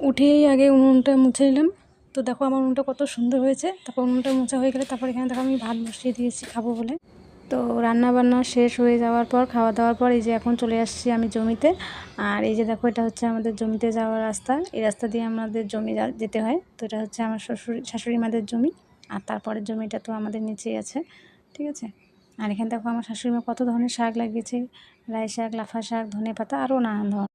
উঠেই আগে উনুনটা মুছে নিলাম। তো দেখো আমার উনুনটা কত সুন্দর হয়েছে। তারপর উনুনটা মোছা হয়ে গেলে তারপর এখানে দেখো আমি ভাত বসিয়ে দিয়েছি খাবো বলে। তো রান্না বান্না শেষ হয়ে যাওয়ার পর, খাওয়া দাওয়ার পর এই যে এখন চলে আসছি আমি জমিতে। আর এই যে দেখো এটা হচ্ছে আমাদের জমিতে যাওয়ার রাস্তা। এই রাস্তা দিয়ে আমাদের জমি যেতে হয়। তো এটা হচ্ছে আমার শাশুড়ি মাদের জমি। আর তারপরের জমিটা তো আমাদের নিচেই আছে, ঠিক আছে। আর এখানে দেখো আমার শাশুড়ি মা কত ধরনের শাক লাগিয়েছে, লাই শাক, লাফা শাক, ধনেপাতা, আরও নানান ধরনের।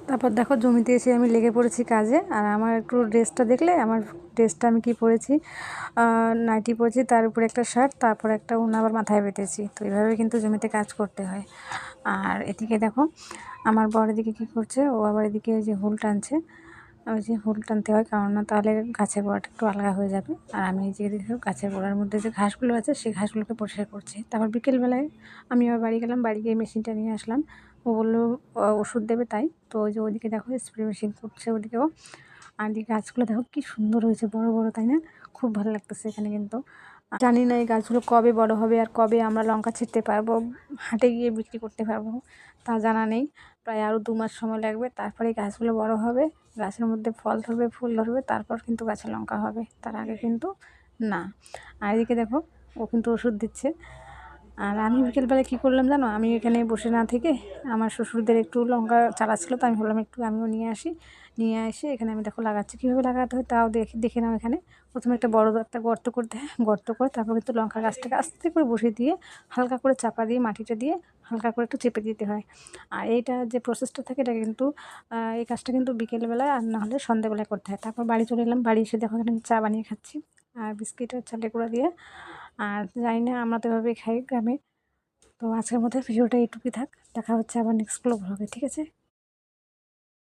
তারপর দেখো জমিতে এসে আমি লেগে পড়েছি কাজে। আর আমার একটু ড্রেসটা দেখলে, আমার ড্রেসটা আমি কি পরেছি, নাইটি পরেছি, তার উপরে একটা শার্ট, তারপর একটা ওড়না আবার মাথায় বেঁধেছি। তো এইভাবে কিন্তু জমিতে কাজ করতে হয়। আর এদিকে দেখো আমার বর এদিকে কী করছে, ও আবার এদিকে যে হুল টানছে। ওই যে হুল টানতে হয়, কারণ না তাহলে গাছের গোড়াটা একটু আলগা হয়ে যাবে। আর আমি এই যে দেখো গাছের গোড়ার মধ্যে যে ঘাসগুলো আছে সেই ঘাসগুলোকে পরিষ্কার করছি। তারপর বিকেলবেলায় আমি আবার বাড়ি গেলাম, বাড়ি গিয়ে মেশিনটা নিয়ে আসলাম। ও বললো ওষুধ দেবে, তাই তো ওই যে ওদিকে দেখো স্প্রে মেশিন করছে ওদিকেও। আর এই গাছগুলো দেখো কি সুন্দর হয়েছে, বড় বড়, তাই না? খুব ভালো লাগতেছে এখানে। কিন্তু জানি না এই গাছগুলো কবে বড় হবে আর কবে আমরা লঙ্কা ছিঁড়তে পারবো, হাটে গিয়ে বিক্রি করতে পারবো, তা জানা নেই। প্রায় আরও 2 মাস সময় লাগবে, তারপরে এই গাছগুলো বড় হবে, গাছের মধ্যে ফল ধরবে, ফুল ধরবে, তারপর কিন্তু গাছে লঙ্কা হবে, তার আগে কিন্তু না। আর এদিকে দেখো ও কিন্তু ওষুধ দিচ্ছে। আর আমি বিকেলবেলায় কী করলাম জানো, আমি এখানে বসে না থেকে আমার শ্বশুরদের একটু লঙ্কা চারা ছিল, তো আমি ভাবলাম একটু আমিও নিয়ে আসি। নিয়ে এসে এখানে আমি দেখো লাগাচ্ছি। কীভাবে লাগাতে হয় তাও দেখে নাও। এখানে প্রথমে একটা বড় একটা গর্ত করতে হয়, গর্ত করে তারপর কিন্তু লঙ্কা গাছটাকে আস্তে করে বসিয়ে দিয়ে হালকা করে চাপা দিয়ে মাটিটা দিয়ে হালকা করে একটু চেপে দিতে হয়। আর এইটা যে প্রসেসটা থাকে এটা কিন্তু এই কাজটা কিন্তু বিকেলবেলায় আর না হলে সন্ধ্যেবেলায় করতে হয়। তারপর বাড়ি চলে এলাম, বাড়ি এসে দেখো এখানে আমি চা বানিয়ে খাচ্ছি আর বিস্কিট আর চালের গুঁড়া দিয়ে। আর জানি না, আমরা তো এভাবেই খাই গ্রামে। তো আজকের মধ্যে ভিডিওটা এইটুকুই থাক, দেখা হচ্ছে আবার নেক্সট ব্লগ হবে, ঠিক আছে।